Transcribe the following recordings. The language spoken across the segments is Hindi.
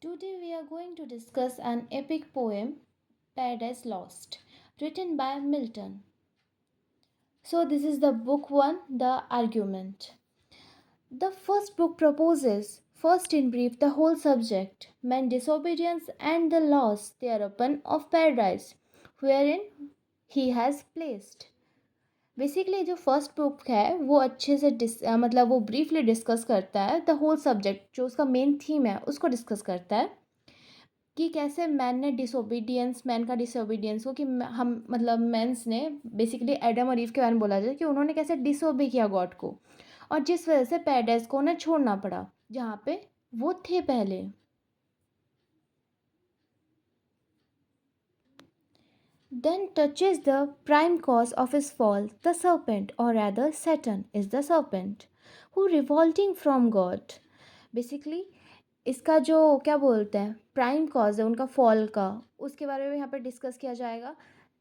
Today we are going to discuss an epic poem, Paradise Lost, written by Milton. So, this is the book 1, The Argument. The first book proposes, first in brief, the whole subject, man's disobedience and the loss thereupon of paradise, wherein he has placed. Basically जो फर्स्ट बुक है वो अच्छे से मतलब वो ब्रीफली डिस्कस करता है द होल सब्जेक्ट, जो उसका मेन थीम है उसको डिस्कस करता है कि कैसे मैन का डिसोबीडियंस हो, कि हम मतलब मैंस ने बेसिकली एडम और ईव के बारे में बोला जाए कि उन्होंने कैसे डिसोबे किया गॉड को, और जिस वजह से पैराडाइज को उन्हें छोड़ना पड़ा जहाँ पे वो थे पहले. Then touches the prime cause of his fall, the serpent, or rather Satan is the serpent, who revolting from God. Basically इसका जो क्या बोलते हैं प्राइम कॉज है उनका फॉल का, उसके बारे में यहाँ पर डिस्कस किया जाएगा.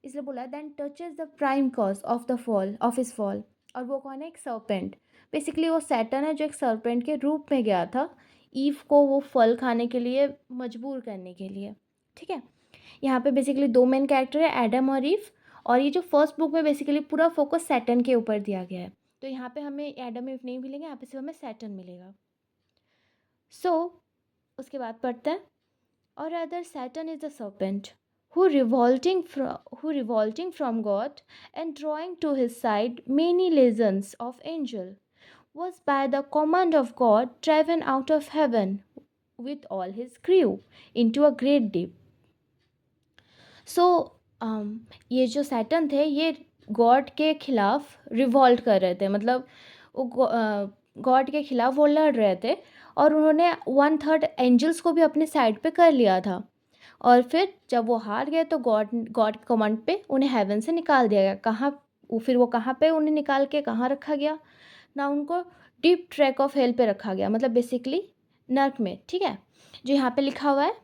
इसलिए बोला then touches the prime cause of the fall of his fall, और वो कौन है? एक सर्पेंट. बेसिकली वो सैटर्न है जो एक सर्पेंट के रूप में गया था ईव को वो फल खाने के लिए मजबूर करने के लिए. ठीक है, यहाँ पे बेसिकली दो मेन कैरेक्टर है, एडम और ईव. और ये जो फर्स्ट बुक में बेसिकली पूरा फोकस सैटर्न के ऊपर दिया गया है, तो यहाँ पे हमें एडम ईव नहीं मिलेंगे, यहाँ पे सिर्फ हमें सैटर्न मिलेगा. उसके बाद पढ़ते हैं, और other Satan is the serpent who revolting from God and drawing to his side many legions of angel, was by the command of God driven out of heaven with all his crew into a great deep. सो ये जो सैटर्न थे ये गॉड के खिलाफ रिवॉल्ट कर रहे थे, मतलब वो गॉड के खिलाफ वो लड़ रहे थे, और उन्होंने 1/3 एंजल्स को भी अपने साइड पे कर लिया था. और फिर जब वो हार गए तो गॉड गॉड के कमांड पे उन्हें हेवन से निकाल दिया गया. फिर वो कहाँ पे उन्हें निकाल के कहाँ रखा गया ना? उनको डीप ट्रैक ऑफ हेल पे रखा गया, मतलब बेसिकली नर्क में. ठीक है, जो यहाँ पे लिखा हुआ है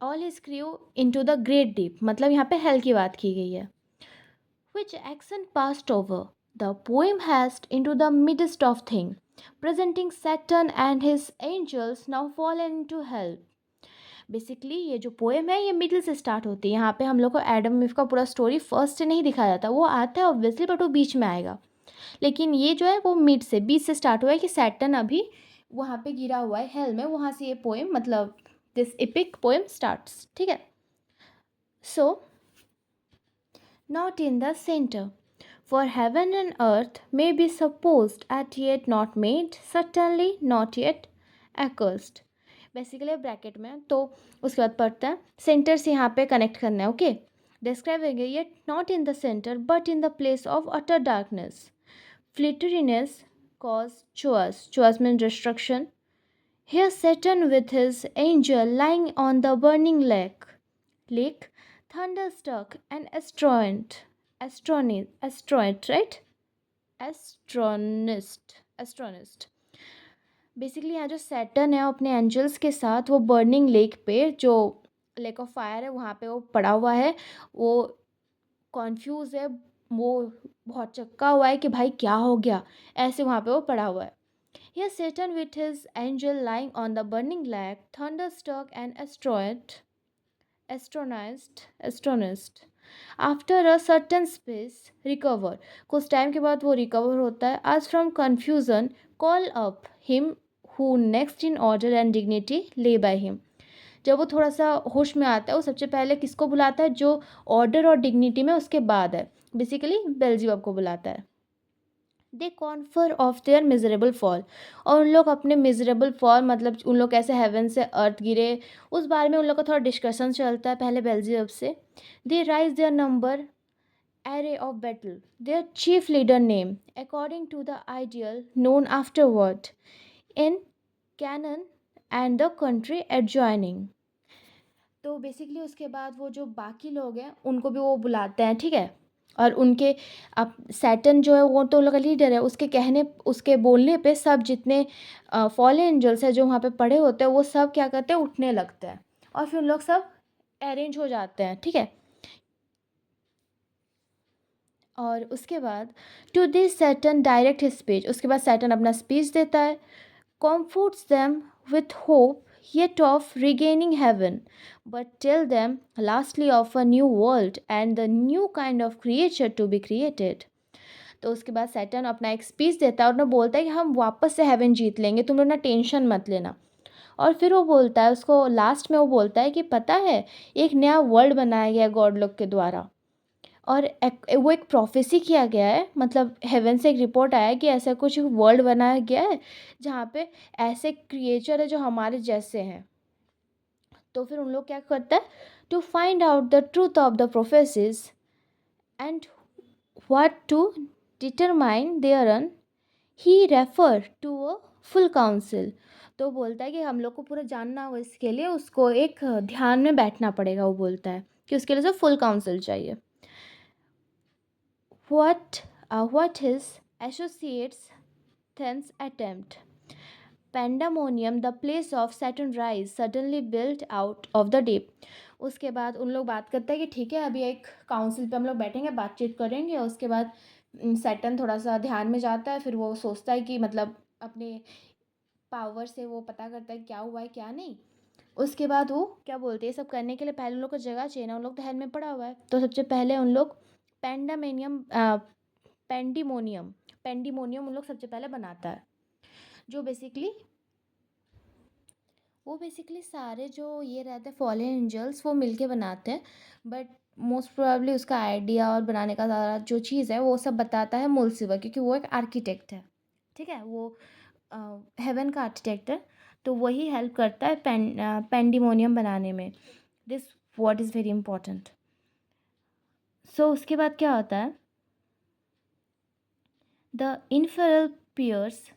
all his crew into the great deep, मतलब यहाँ पे हेल की बात की गई है. Which action passed over, the poem has into the midst of thing, presenting Saturn and his angels now fallen into hell. Basically ये जो पोएम है ये मिडिल से स्टार्ट होती है. यहाँ पे हम लोग को एडम ईव का पूरा स्टोरी फर्स्ट से नहीं दिखाया जाता, वो आता है ऑब्वियसली बट वो बीच में आएगा. लेकिन ये जो है वो मिड से बीच से स्टार्ट हुआ है कि सैटर्न अभी वहाँ पे गिरा हुआ है हेल में, वहाँ से ये पोएम मतलब दिस एपिक पोएम स्टार्ट्स. ठीक है, सो not in the center. For heaven and earth may be supposed at yet not made, certainly not yet accursed. Basically bracket में, तो उसके बाद पढ़ते हैं सेंटर से यहाँ पे कनेक्ट करना है. ओके, डिस्क्राइब करेंगे yet not in the centre but in the place of utter darkness, flitteriness cause choas. Choas means destruction. Here Satan with his angel lying on the burning lake, thunderstruck and right? Astronist. Basically यहाँ जो सैटर्न है अपने एंजल्स के साथ वो बर्निंग लेक पे, जो लेक ऑफ फायर है वहाँ पे वो पड़ा हुआ है. वो कॉन्फ्यूज़ है, वो बहुत चक्का हुआ है कि भाई क्या हो गया, ऐसे वहाँ पे वो पड़ा हुआ है. Here Satan with his angel lying on the burning lake, thunderstruck and astonist. After a certain space, recover. कुछ टाइम के बाद वो रिकवर होता है. As from confusion, call up him who next in order and dignity lay by him. जब वो थोड़ा सा होश में आता है वो सबसे पहले किसको बुलाता है? जो ऑर्डर और डिग्निटी में उसके बाद है, बेसिकली बेल्जियम को बुलाता है. They confer of their miserable fall, और उन लोग अपने मिजरेबल फॉल मतलब उन लोग कैसे हेवन से अर्थ गिरे उस बारे में उन लोग का थोड़ा डिस्कशन चलता है पहले बेल्जियम से. They rise their number array of battle, their chief leader name, according to the ideal known afterward in Canaan and the country adjoining. तो बेसिकली उसके बाद वो जो बाकी लोग हैं उनको भी वो बुलाते हैं. ठीक है, और उनके अब सैटर्न जो है वो तो उन लोग का लीडर है, उसके बोलने पे सब जितने फॉलन एंजल्स हैं जो वहाँ पे पड़े होते हैं वो सब क्या करते हैं? उठने लगते हैं, और फिर उन लोग सब अरेंज हो जाते हैं. ठीक है, और उसके बाद to this Saturn direct his speech, उसके बाद सैटर्न अपना स्पीच देता है. Comforts them with hope yet of regaining heaven, but tell them lastly of a new world and the new kind of creature to be created. तो उसके बाद सैटर्न अपना एक स्पीच देता है और उन्हें बोलता है कि हम वापस से हेवन जीत लेंगे, तुम लोग ना टेंशन मत लेना। और फिर वो बोलता है उसको, लास्ट में वो बोलता है कि पता है एक नया वर्ल्ड बनाया गया है गॉड लोग के द्वारा, और वो एक प्रोफेसी किया गया है, मतलब हेवन से एक रिपोर्ट आया है कि ऐसा कुछ वर्ल्ड बनाया गया है जहाँ पे ऐसे क्रिएचर है जो हमारे जैसे हैं। तो फिर उन लोग क्या करता है, to find out the truth of the prophecies and what to determine there on he refer to a full council. तो बोलता है कि हम लोग को पूरा जानना हो इसके लिए उसको एक ध्यान में बैठना पड़ेगा। वो बोलता है कि उसके लिए सब फुल काउंसिल चाहिए। What his associates thence attempt. Pandemonium, the place of Saturn rise, suddenly built out of the deep. उसके बाद उन लोग बात करते हैं कि ठीक है अभी एक काउंसिल पे हम लोग बैठेंगे, बातचीत करेंगे। उसके बाद सैटर्न थोड़ा सा ध्यान में जाता है, फिर वो सोचता है कि मतलब अपने पावर से वो पता करता है क्या हुआ है क्या नहीं। उसके बाद वो क्या बोलते हैं, ये सब करने के लिए पहले उन लोग को जगह चाहिए ना, उन लोग तो हेल में पड़ा हुआ है। तो सबसे पहले उन लोग पेंडामेनियम पेंडिमोनियम पेंडिमोनियम उन लोग सबसे पहले बनाता है, जो बेसिकली सारे जो ये रहते हैं फॉलन एंजल्स वो मिलके बनाते हैं। बट मोस्ट प्रोबेबली उसका आइडिया और बनाने का सारा जो चीज़ है वो सब बताता है मुल्सिवर, क्योंकि वो एक आर्किटेक्ट है। ठीक है, वो हेवन का आर्किटेक्ट है, तो वही हेल्प करता है पेंडिमोनियम बनाने में। This word is very important. So उसके बाद क्या होता है, the infernal peers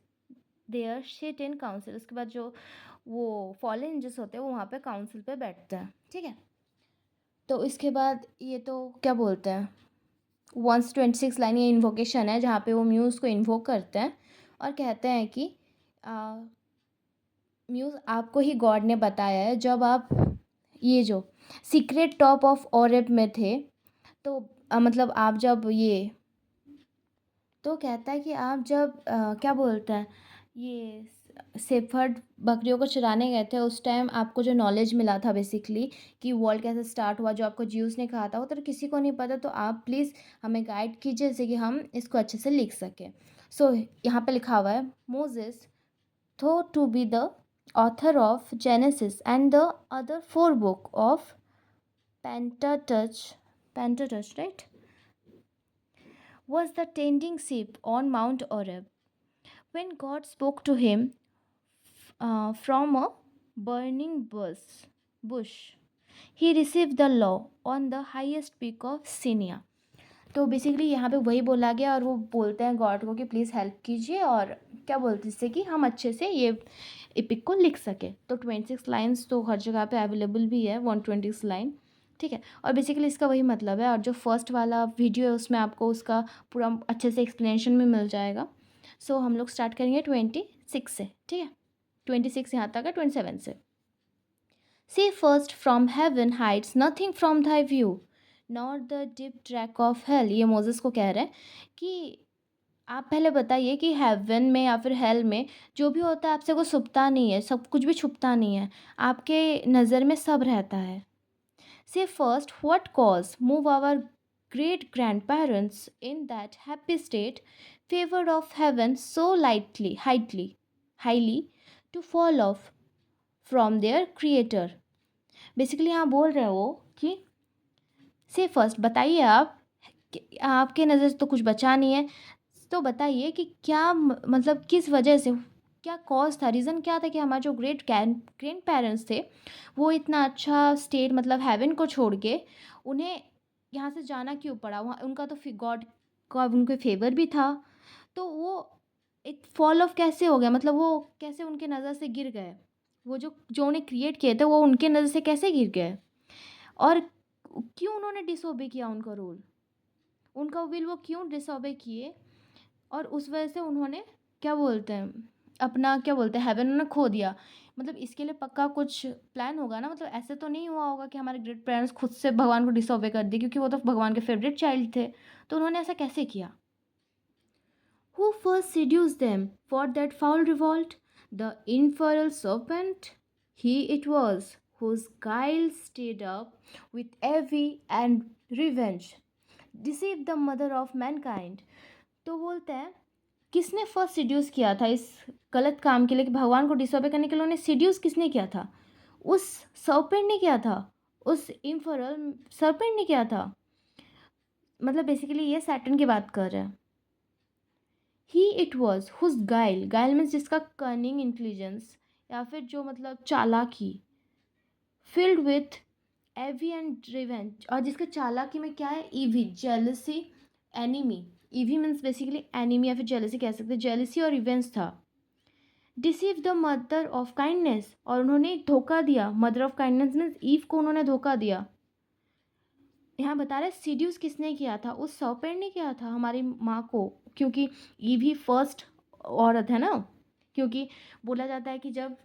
their seat in council. उसके बाद जो वो फॉलन एंजल्स होते हैं वो वहाँ पे काउंसिल पे बैठते हैं। ठीक है, तो इसके बाद ये तो क्या बोलते हैं, 126 लाइन ये इन्वोकेशन है जहाँ पे वो म्यूज़ को इन्वोक करते हैं और कहते हैं कि म्यूज़ आपको ही गॉड ने बताया है, जब आप ये जो सीक्रेट टॉप ऑफ ऑरेब में थे, तो मतलब आप जब ये, तो कहता है कि आप जब क्या बोलते हैं ये सेफर्ड बकरियों को चराने गए थे, उस टाइम आपको जो नॉलेज मिला था बेसिकली कि वर्ल्ड कैसे स्टार्ट हुआ, जो आपको ज्यूस ने कहा था वो तो किसी को नहीं पता। तो आप प्लीज़ हमें गाइड कीजिए जैसे कि हम इसको अच्छे से लिख सकें। सो यहाँ पे लिखा हुआ है, Moses though to be the author of Genesis and the other 4 book of Pentateuch Pentateuch right was the tending sheep on Mount Oreb. When God spoke to him from a burning bush, he received the law on the highest peak of Sinai. तो बेसिकली यहाँ पे वही बोला गया और वो बोलते हैं गॉड को कि प्लीज़ हेल्प कीजिए और क्या बोलते हैं, जिससे कि हम अच्छे से ये एपिक को लिख सके। तो 26 लाइन्स तो हर जगह पे अवेलेबल भी है, 126 लाइन। ठीक है, और बेसिकली इसका वही मतलब है। और जो फर्स्ट वाला वीडियो है उसमें आपको उसका पूरा अच्छे से एक्सप्लेनेशन भी मिल जाएगा। सो हम लोग स्टार्ट करेंगे 26 से। ठीक है, 26 यहाँ तक है, 27 से। See first from heaven hides nothing from thy view, nor the deep track of hell। ये मोजेस को कह रहे हैं कि आप पहले बताइए कि हेवन में या फिर हेल में जो भी होता है आपसे वो छुपता नहीं है, सब कुछ भी छुपता नहीं है, आपके नज़र में सब रहता है। Say first what cause move our great grandparents in that happy state favored of heaven so highly to fall off from their creator। Basically यहाँ बोल रहे हो कि से फर्स्ट बताइए आप कि आपके नज़र से तो कुछ बचा नहीं है, तो बताइए कि क्या मतलब किस वजह से, क्या कॉज था, रीज़न क्या था कि हमारे जो ग्रैंड पेरेंट्स थे वो इतना अच्छा स्टेट मतलब हेवन को छोड़ के उन्हें यहाँ से जाना क्यों पड़ा। वहाँ उनका तो गॉड का उनके फेवर भी था, तो वो एक फॉल ऑफ कैसे हो गया, मतलब वो कैसे उनके नज़र से गिर गए, वो जो जो उन्हें क्रिएट किए थे वो उनके नज़र से कैसे गिर गए, और क्यों उन्होंने डिसओबे किया उनका रूल, उनका विल वो क्यों डिसओबे किए, और उस वजह से उन्होंने क्या बोलते हैं अपना क्या बोलते हैं हेवन उन्होंने खो दिया। मतलब इसके लिए पक्का कुछ प्लान होगा ना, मतलब ऐसे तो नहीं हुआ होगा कि हमारे ग्रेट पेरेंट्स खुद से भगवान को डिसओबे कर दिए, क्योंकि वो तो भगवान के फेवरेट चाइल्ड थे, तो उन्होंने ऐसा कैसे किया। Who first seduced them for that foul revolt? The infernal serpent? He it was whose guile stayed up with envy and revenge, deceived the mother of mankind. तो बोलते हैं किसने फर्स्ट सिड्यूस किया था इस गलत काम के लिए कि भगवान को डिसोबे करने के लिए उन्हें सिड्यूस किसने किया था? उस सर्पेंट ने किया था, उस इम्फरल सर्पेंट ने किया था। मतलब बेसिकली ये सैटर्न की बात कर रहे हैं। ही इट वॉज हुज गाइल, गाइल मीन्स जिसका कनिंग इंटेलिजेंस या फिर जो मतलब चालाकी, filled with envy and revenge, और जिसके चालाकी में क्या है? Envy, jealousy, enemy. Envy means basically enemy या फिर जेलसी कह सकते हैं, जेलसी और रिवेंज था। Deceived the mother of kindness, और उन्होंने धोखा दिया। Mother of kindness means Eve को उन्होंने धोखा दिया। यहाँ बता रहे सीड्यूस किसने किया था? उस सर्पेंट ने किया था हमारी माँ को, क्योंकि ईव ही फर्स्ट औरत है ना। क्योंकि बोला जाता है कि जब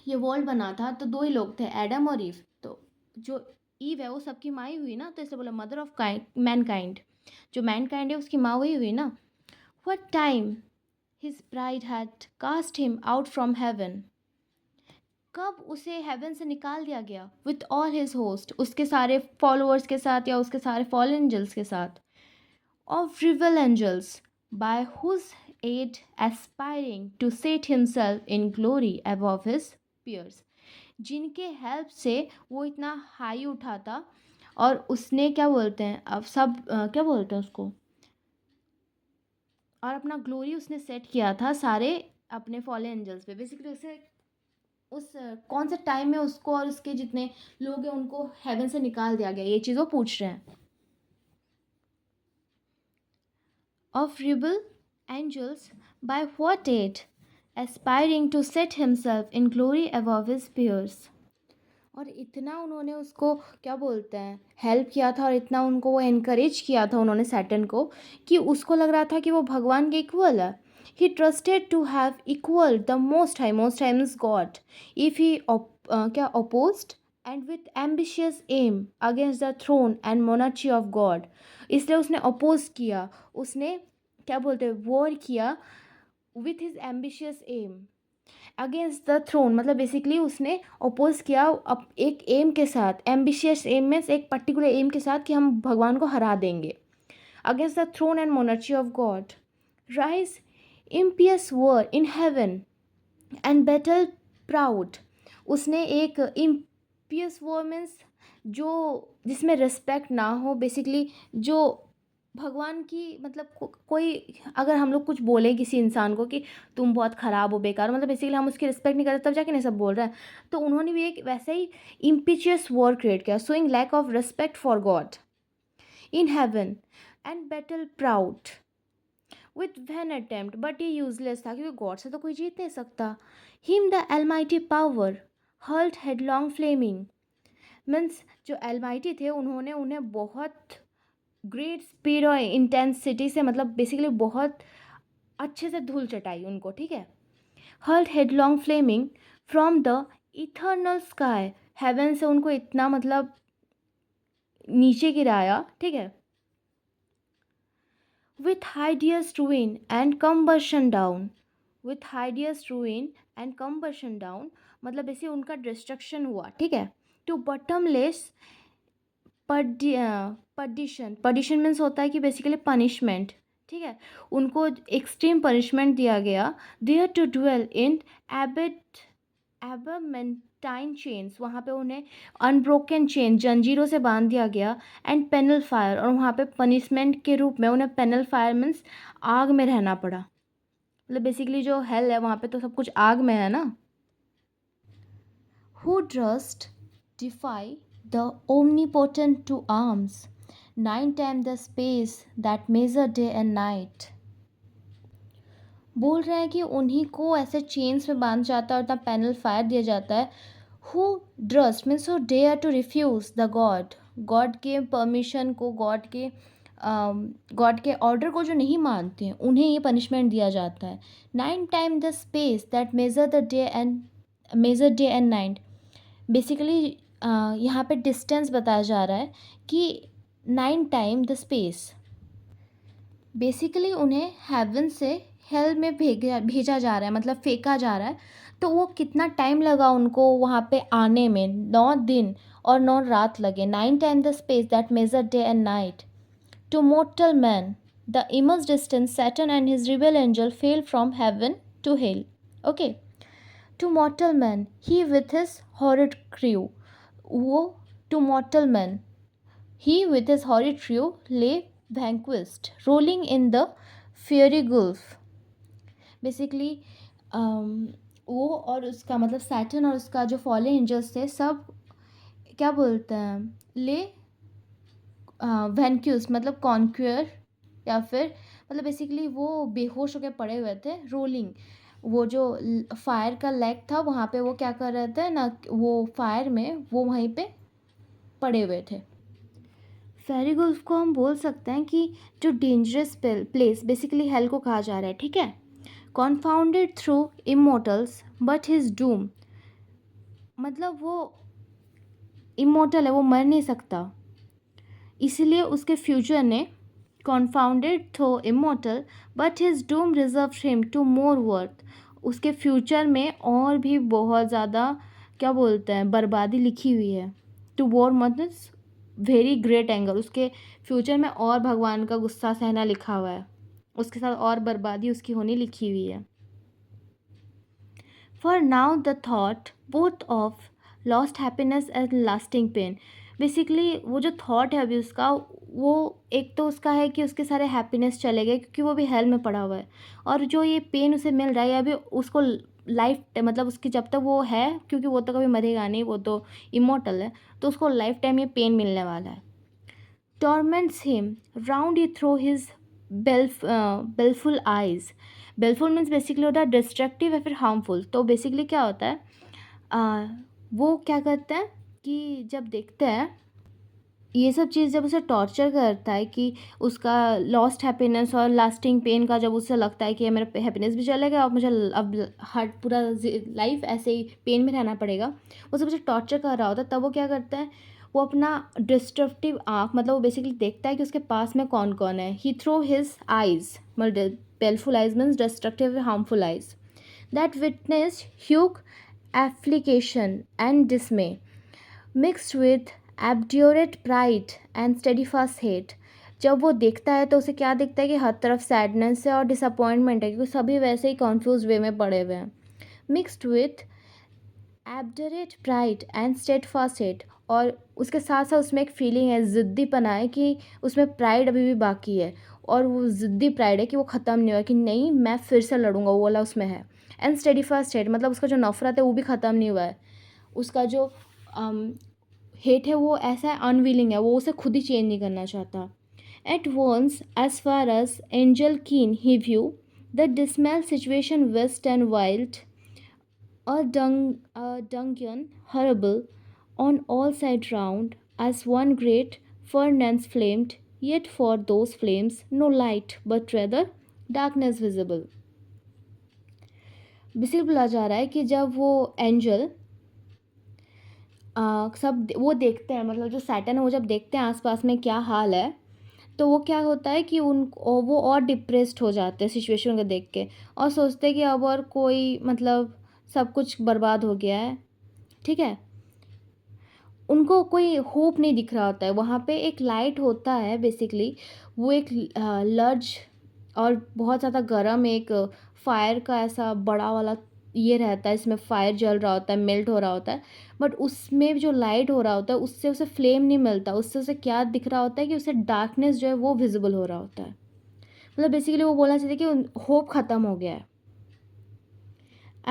ये वर्ल्ड बना था तो दो ही लोग थे, एडम और ईव। तो जो ईव है वो सबकी माँ ही हुई ना, तो इसलिए बोला मदर ऑफ मैनकाइंड। जो मैनकाइंड है उसकी माँ वही हुई ना। What time his pride had cast him out from heaven, कब उसे हेवन से निकाल दिया गया? विथ ऑल हिज होस्ट, उसके सारे फॉलोअर्स के साथ या उसके सारे फॉलन एंजल्स के साथ। ऑफ रिवल angels, by whose aid aspiring to set himself in glory above his peers, जिनके हेल्प से वो इतना हाई उठा था और उसने क्या बोलते हैं अब सब क्या बोलते हैं उसको, और अपना ग्लोरी उसने सेट किया था सारे अपने फॉलन एंजल्स पे। बेसिकली उसे उस कौन से टाइम में उसको और उसके जितने लोग हैं उनको हेवन से निकाल दिया गया, ये चीज़ वो पूछ रहे हैं। Of rebel angels, by what aid aspiring to set himself in glory above his peers, और इतना उन्होंने उसको क्या बोलते हैं हेल्प किया था, और इतना उनको वो इनकरेज किया था उन्होंने सैटर्न को, कि उसको लग रहा था कि वो भगवान के इक्वल है। He trusted to have equal the most high means God, if he क्या opposed and with ambitious aim against the throne and monarchy of God, इसलिए उसने अपोज किया, उसने क्या बोलते हैं वॉर किया with his ambitious aim against the throne, मतलब बेसिकली उसने अपोज किया एक एम के साथ, एम्बिशियस एम मीन्स एक पर्टिकुलर एम के साथ कि हम भगवान को हरा देंगे। Against the throne and monarchy of God, raise impious war in heaven and battle proud, उसने एक इम्पियस वर मीन्स जो जिसमें रिस्पेक्ट ना हो, बेसिकली जो भगवान की मतलब कोई अगर हम लोग कुछ बोले किसी इंसान को कि तुम बहुत ख़राब हो, बेकार हो, मतलब बेसिकली हम उसकी रिस्पेक्ट नहीं करते तब जाके नहीं सब बोल रहे हैं। तो उन्होंने भी एक वैसे ही इम्पिचियस वर्ड क्रिएट किया, showing lack of respect for God in heaven and battle proud with vain attempt, but ये यूजलेस था क्योंकि गॉड से तो कोई जीत नहीं सकता। Him the almighty power hurled headlong flaming, means जो एलमाइटी थे उन्होंने उन्हें बहुत ग्रेट स्पीड और इंटेंसिटी से, मतलब बेसिकली बहुत अच्छे से धूल चटाई उनको, ठीक है। Hurled headlong flaming from the eternal sky, heaven से उनको इतना मतलब नीचे गिराया, ठीक है। With hideous ruin and combustion down, with hideous ruin and combustion down, मतलब ऐसे उनका डिस्ट्रक्शन हुआ, ठीक है। To bottomless perdition, perdition means होता है कि बेसिकली पनिशमेंट, ठीक है। उनको एक्सट्रीम पनिशमेंट दिया गया। There to dwell in adamantine chains, वहाँ पे उन्हें अनब्रोकन चेन जंजीरों से बांध दिया गया। एंड पेनल फायर, और वहाँ पे पनिशमेंट के रूप में उन्हें पेनल फायर मीन्स आग में रहना पड़ा। मतलब बेसिकली जो हेल है वहाँ पे तो सब कुछ आग में है ना। Who durst defy the omnipotent to arms, 9 times the space that measure day and night, बोल रहे हैं कि उन्हीं को ऐसे चेन्स में बांध जाता है और तब पैनल फायर दिया जाता है। Who durst means who dare to refuse the God, God के परमिशन को, गॉड के ऑर्डर को जो नहीं मानते हैं उन्हें ये पनिशमेंट दिया जाता है। 9 time the space that measure day and night, basically यहाँ पे डिस्टेंस बताया जा रहा है कि 9 टाइम द स्पेस, बेसिकली उन्हें हेवन से हेल में भेजा जा रहा है, मतलब फेंका जा रहा है। तो वो कितना टाइम लगा उनको वहाँ पे आने में, 9 दिन और 9 रात लगे, 9 time the space that measure day and night. To mortal man, the immense distance Saturn and his rebel angel fell from heaven to hell. Okay. To mortal man, he with his horrid crew. वो to mortal man, he with his horrid crew lay vanquished, rolling in the fiery gulf. Basically, वो और उसका मतलब सैटर्न और उसका जो फॉलन एंजल्स थे सब क्या बोलते हैं, ले वैनक्यूज मतलब कॉन्क्यूअर, या फिर मतलब बेसिकली वो बेहोश होकर पड़े हुए थे, रोलिंग. वो जो फायर का लेग था वहाँ पे वो क्या कर रहे थे ना, वो फायर में वो वहीं पे पड़े हुए थे. फेरी गुल्फ को हम बोल सकते हैं कि जो डेंजरस प्लेस बेसिकली हेल को कहा जा रहा है, ठीक है. Confounded though immortals but his doom, मतलब वो इमोटल है, वो मर नहीं सकता, इसलिए उसके फ्यूचर ने confounded though immortal but his doom reserved him to more wrath, उसके फ्यूचर में और भी बहुत ज़्यादा क्या बोलते हैं बर्बादी लिखी हुई है. टू वॉर मतलब वेरी ग्रेट एंगर, उसके फ्यूचर में और भगवान का गुस्सा सहना लिखा हुआ है, उसके साथ और बर्बादी उसकी होनी लिखी हुई है. For now the thought both of lost happiness and lasting pain, basically वो जो थॉट है अभी उसका, वो एक तो उसका है कि उसके सारे हैप्पीनेस चले गए क्योंकि वो भी हेल में पड़ा हुआ है, और जो ये पेन उसे मिल रहा है अभी उसको लाइफ मतलब उसकी जब तक वो है, क्योंकि वो तो कभी मरेगा नहीं, वो तो इमोर्टल है, तो उसको लाइफ टाइम ये पेन मिलने वाला है. torments him round he through his belful eyes. Baleful means basically होता है डिस्ट्रक्टिव या फिर हार्मफुल. तो बेसिकली क्या होता है, वो क्या करते हैं कि जब देखते हैं ये सब चीज़, जब उसे टॉर्चर करता है कि उसका लॉस्ट हैप्पीनेस और लास्टिंग पेन का, जब उसे लगता है कि मेरा हैप्पीनेस भी चला गया और मुझे अब हर पूरा लाइफ ऐसे ही पेन में रहना पड़ेगा, वो सब उसे टॉर्चर कर रहा होता है, तब वो क्या करता है, वो अपना डिस्ट्रक्टिव आँख मतलब वो बेसिकली देखता है कि उसके पास में कौन कौन है. ही थ्रो हिज आइज, मतलब baleful eyes means destructive harmful eyes, that witness huge affliction and dismay mixed with obdurate pride and steadfast hate. जब वो देखता है तो उसे क्या दिखता है कि हर तरफ सैडनेस है और डिसअपॉइंटमेंट है, क्योंकि सभी वैसे ही कॉन्फ्यूज वे में पड़े हुए हैं. Mixed with obdurate pride and steadfast hate, और उसके साथ साथ उसमें एक फीलिंग है, ज़िद्दीपना है कि उसमें प्राइड अभी भी बाकी है, और वो ज़िद्दी प्राइड है कि वो ख़त्म नहीं हुआ, कि नहीं मैं फिर से लड़ूंगा, वो वाला उसमें है. एंड स्टेडीफास्ट हेट मतलब उसका जो नफ़रत है वो भी ख़त्म नहीं हुआ है, उसका जो हेट है वो ऐसा है, अनविलिंग है, वो उसे खुद ही चेंज नहीं करना चाहता. At once as far as angels ken he views the dismal situation waste and wild, a dungeon horrible on all sides round, as one great furnace flamed, yet for those flames no light, but rather darkness visible. Basically बोला जा रहा है कि जब वो एंजल सब वो देखते हैं, मतलब जो सैटर्न है वो जब देखते हैं आसपास में क्या हाल है, तो वो क्या होता है कि वो और डिप्रेस्ड हो जाते हैं सिचुएशन को देख के, और सोचते हैं कि अब और कोई मतलब सब कुछ बर्बाद हो गया है, ठीक है. उनको कोई होप नहीं दिख रहा होता है. वहाँ पे एक लाइट होता है बेसिकली, वो एक लर्ज और बहुत ज़्यादा गर्म एक फायर का ऐसा बड़ा वाला ये रहता है, इसमें फायर जल रहा होता है, मेल्ट हो रहा होता है, बट उसमें जो लाइट हो रहा होता है उससे उसे फ्लेम नहीं मिलता, उससे उसे क्या दिख रहा होता है कि उसे डार्कनेस जो है वो विजिबल हो रहा होता है. मतलब बेसिकली वो बोलना चाहिए कि होप ख़त्म हो गया है.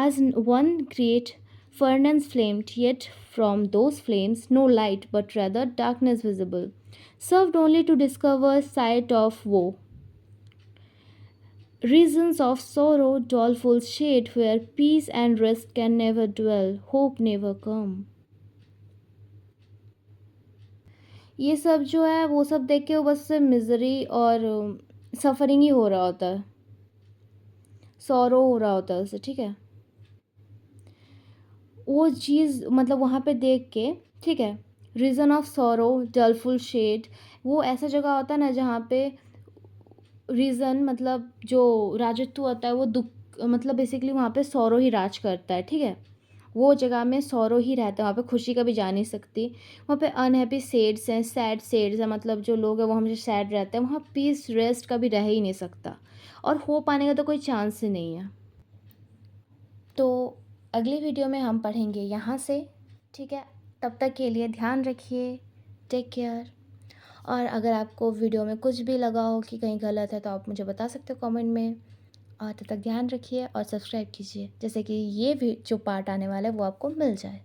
As one great furnace flamed, yet from those flames no light, but rather darkness visible, served only to discover sight of woe. Reasons of sorrow, doleful shade, where peace and rest can never dwell, hope never come. ये सब जो है वो सब देख के वो बस मिजरी और सफरिंग ही हो रहा होता है, सॉरो हो रहा होता है उसे, ठीक है. वो चीज़ मतलब वहाँ पे देख के, ठीक है, रीज़न ऑफ सॉरो डलफुल शेड, वो ऐसा जगह होता है ना जहाँ पे रीज़न मतलब जो राजत्व होता है वो दुख मतलब बेसिकली वहाँ पे सौरो ही राज करता है, ठीक है। वो जगह में सौरो ही रहता है, वहाँ पे खुशी कभी जा नहीं सकती। वहाँ पे अनहैप्पी सेड्स हैं, सैड सेड्स हैं, मतलब जो लोग हैं वो हमेशा सैड रहते हैं। वहाँ पीस रेस्ट कभी रह ही नहीं सकता, और हो पाने का तो कोई चांस ही नहीं है। तो अगली वीडियो में हम पढ़ेंगे यहाँ से, ठीक है। तब तक के लिए ध्यान रखिए, टेक केयर। और अगर आपको वीडियो में कुछ भी लगा हो कि कहीं गलत है तो आप मुझे बता सकते हो कमेंट में। और तब तक ध्यान रखिए और सब्सक्राइब कीजिए, जैसे कि ये भी जो पार्ट आने वाला है वो आपको मिल जाए।